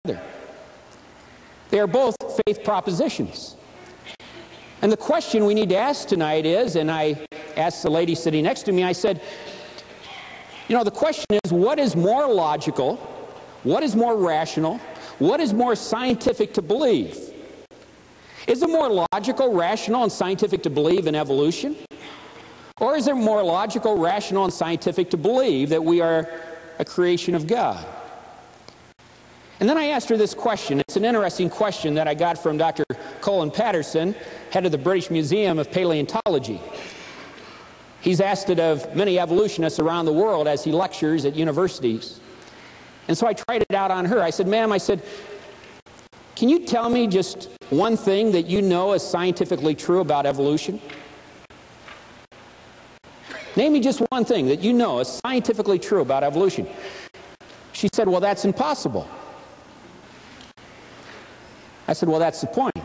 They are both faith propositions. And the question we need to ask tonight is, and I asked the lady sitting next to me, I said, you know, the question is, what is more logical, what is more rational, what is more scientific to believe? Is it more logical, rational, and scientific to believe in evolution? Or is it more logical, rational, and scientific to believe that we are a creation of God? And then I asked her this question. It's an interesting question that I got from Dr. Colin Patterson, head of the British Museum of Paleontology. He's asked it of many evolutionists around the world as he lectures at universities. And so I tried it out on her. I said, ma'am, I said, can you tell me just one thing that you know is scientifically true about evolution? Name me just one thing that you know is scientifically true about evolution. She said, well, that's impossible. I said, well, that's the point.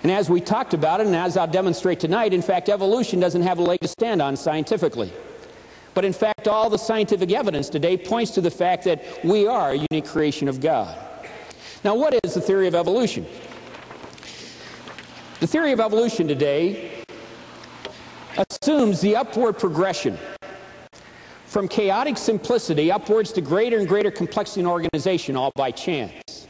And as we talked about it, and as I'll demonstrate tonight, in fact, evolution doesn't have a leg to stand on scientifically. But in fact, all the scientific evidence today points to the fact that we are a unique creation of God. Now, what is the theory of evolution? The theory of evolution today assumes the upward progression from chaotic simplicity upwards to greater and greater complexity and organization, all by chance.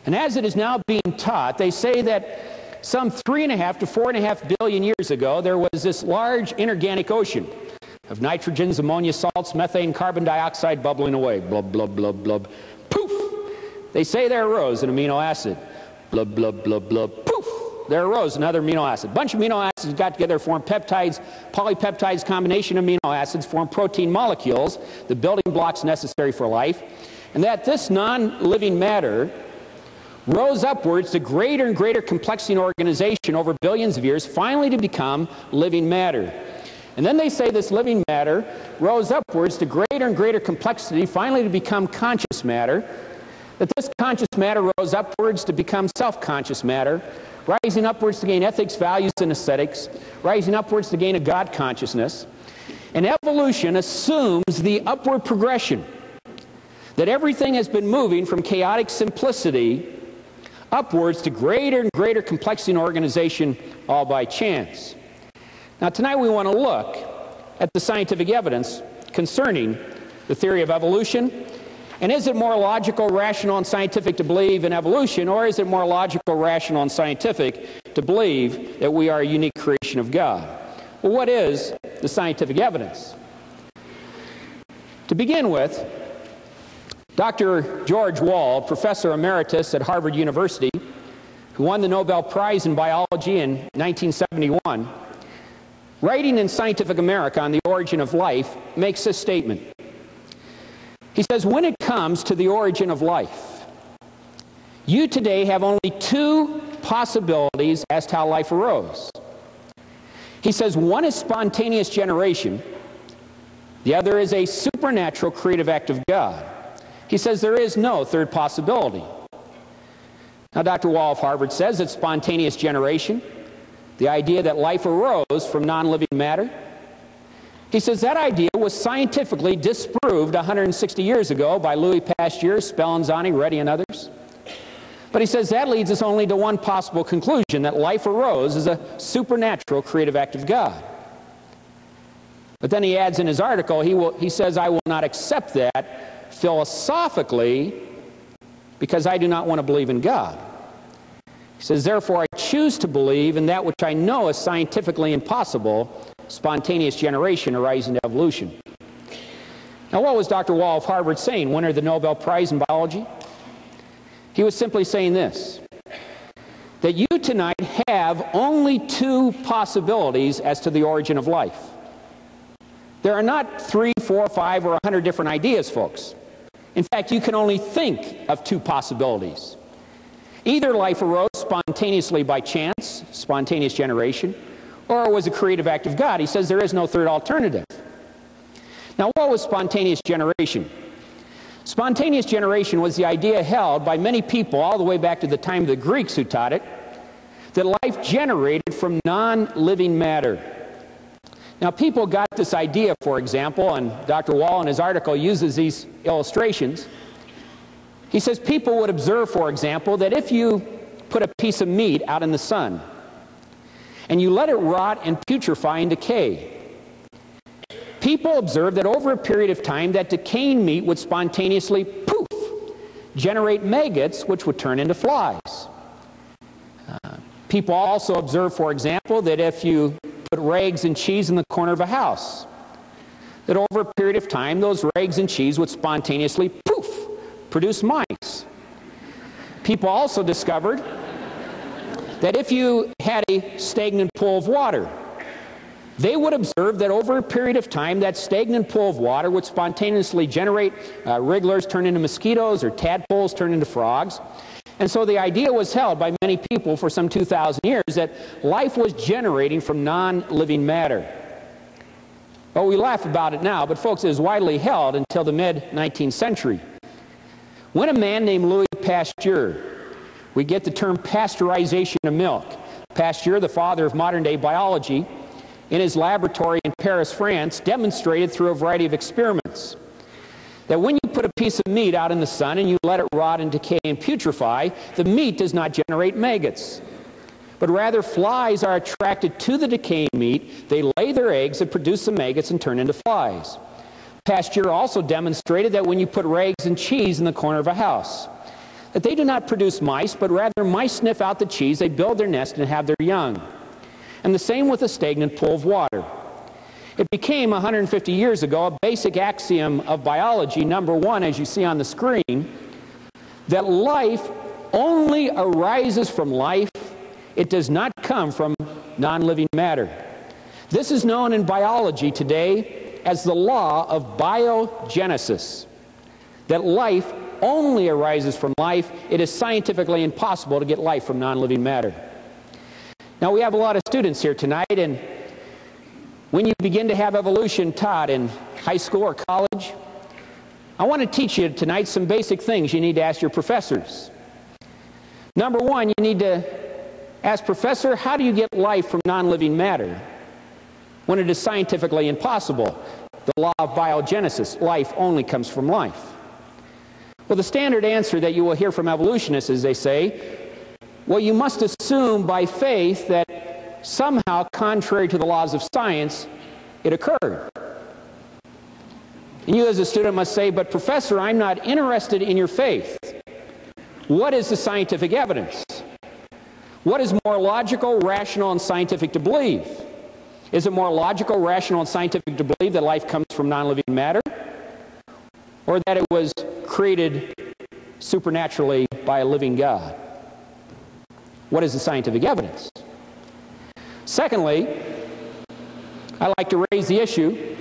And as it is now being taught, they say that some 3.5 to 4.5 billion years ago, there was this large inorganic ocean of nitrogens, ammonia, salts, methane, carbon dioxide bubbling away. Blub, blub, blub, blub. Poof! They say there arose an amino acid. Blub, blub, blub, blub. Poof! There arose another amino acid. A bunch of amino acids got together, formed peptides, polypeptides, combination of amino acids, formed protein molecules, the building blocks necessary for life. And that this non-living matter rose upwards to greater and greater complexity and organization over billions of years, finally to become living matter. And then they say this living matter rose upwards to greater and greater complexity, finally to become conscious matter, that this conscious matter rose upwards to become self-conscious matter, rising upwards to gain ethics, values, and aesthetics, rising upwards to gain a God consciousness. And evolution assumes the upward progression, that everything has been moving from chaotic simplicity upwards to greater and greater complexity and organization, all by chance. Now tonight we want to look at the scientific evidence concerning the theory of evolution. And is it more logical, rational, and scientific to believe in evolution, or is it more logical, rational, and scientific to believe that we are a unique creation of God? Well, what is the scientific evidence? To begin with, Dr. George Wald, professor emeritus at Harvard University, who won the Nobel Prize in Biology in 1971, writing in Scientific America on the origin of life, makes this statement. He says, when it comes to the origin of life, you today have only two possibilities as to how life arose. He says, one is spontaneous generation, the other is a supernatural creative act of God. He says there is no third possibility. Now, Dr. Wall of Harvard says that spontaneous generation, the idea that life arose from non-living matter, he says that idea was scientifically disproved 160 years ago by Louis Pasteur, Spallanzani, Reddy, and others. But he says that leads us only to one possible conclusion, that life arose as a supernatural creative act of God. But then he adds in his article, he says, I will not accept that philosophically because I do not want to believe in God. He says, therefore, I choose to believe in that which I know is scientifically impossible, spontaneous generation arising to evolution. Now, what was Dr. Wall of Harvard saying, winner of the Nobel Prize in Biology? He was simply saying this, that you tonight have only two possibilities as to the origin of life. There are not 3, 4, 5, or 100 different ideas, folks. In fact, you can only think of two possibilities. Either life arose spontaneously by chance, spontaneous generation, or it was a creative act of God. He says there is no third alternative. Now, what was spontaneous generation? Spontaneous generation was the idea held by many people all the way back to the time of the Greeks who taught it, that life generated from non-living matter. Now, people got this idea, for example, and Dr. Wall in his article uses these illustrations. He says people would observe, for example, that if you put a piece of meat out in the sun and you let it rot and putrefy and decay, people observed that over a period of time that decaying meat would spontaneously, poof, generate maggots which would turn into flies. People also observed, for example, that if you put rags and cheese in the corner of a house, that over a period of time those rags and cheese would spontaneously, poof, produce mice. People also discovered that if you had a stagnant pool of water, they would observe that over a period of time that stagnant pool of water would spontaneously generate wrigglers turn into mosquitoes or tadpoles turn into frogs. And so the idea was held by many people for some 2,000 years that life was generating from non-living matter. Well, we laugh about it now, but folks, it was widely held until the mid-19th century, when a man named Louis Pasteur, we get the term pasteurization of milk. Pasteur, the father of modern-day biology, in his laboratory in Paris, France, demonstrated through a variety of experiments that when you put a piece of meat out in the sun and you let it rot and decay and putrefy, the meat does not generate maggots, but rather flies are attracted to the decaying meat. They lay their eggs and produce the maggots and turn into flies. Pasteur also demonstrated that when you put rags and cheese in the corner of a house, that they do not produce mice, but rather mice sniff out the cheese, they build their nest and have their young. And the same with a stagnant pool of water. It became 150 years ago a basic axiom of biology, number one, as you see on the screen, that life only arises from life. It does not come from non-living matter. This is known in biology today as the law of biogenesis, that life only arises from life. It is scientifically impossible to get life from non-living matter. Now, we have a lot of students here tonight, and when you begin to have evolution taught in high school or college, I want to teach you tonight some basic things you need to ask your professors. Number one, you need to ask, Professor, how do you get life from non-living matter when it is scientifically impossible? The law of biogenesis, life only comes from life. Well, the standard answer that you will hear from evolutionists is they say, well, you must assume by faith that somehow, contrary to the laws of science, it occurred. And you as a student must say, but Professor, I'm not interested in your faith. What is the scientific evidence? What is more logical, rational, and scientific to believe? Is it more logical, rational, and scientific to believe that life comes from non-living matter? Or that it was created supernaturally by a living God? What is the scientific evidence? Secondly, I like to raise the issue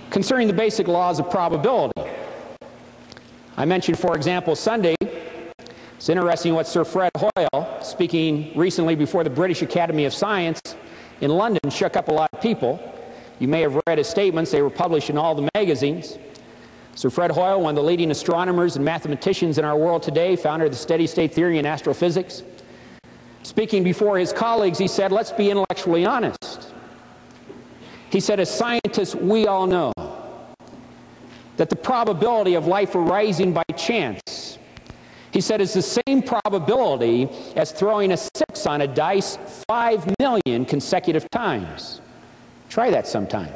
concerning the basic laws of probability. I mentioned, for example, Sunday, it's interesting what Sir Fred Hoyle, speaking recently before the British Academy of Science in London, shook up a lot of people. You may have read his statements. They were published in all the magazines. Sir Fred Hoyle, one of the leading astronomers and mathematicians in our world today, founder of the steady-state theory in astrophysics, speaking before his colleagues, he said, let's be intellectually honest. He said, as scientists, we all know that the probability of life arising by chance, he said, is the same probability as throwing a 6 on a dice 5 million consecutive times. Try that sometime.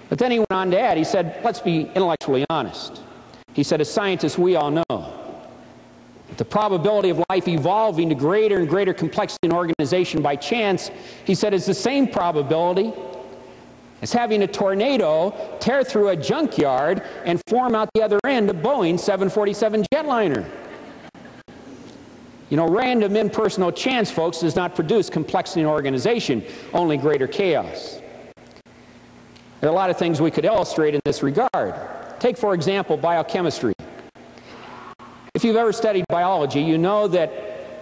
But then he went on to add, he said, let's be intellectually honest. He said, as scientists, we all know that the probability of life evolving to greater and greater complexity and organization by chance, he said, is the same probability as having a tornado tear through a junkyard and form out the other end a Boeing 747 jetliner. You know, random impersonal chance, folks, does not produce complexity and organization, only greater chaos. There are a lot of things we could illustrate in this regard. Take, for example, biochemistry. If you've ever studied biology, you know that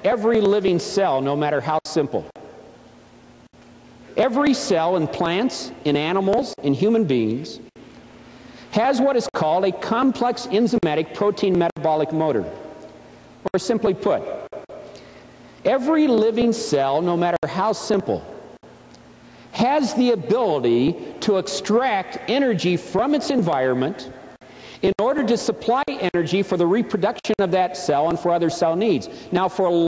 every living cell, no matter how simple, every cell in plants, in animals, in human beings, has what is called a complex enzymatic protein metabolic motor. Or simply put, every living cell, no matter how simple, has the ability to extract energy from its environment in order to supply energy for the reproduction of that cell and for other cell needs. Now, for a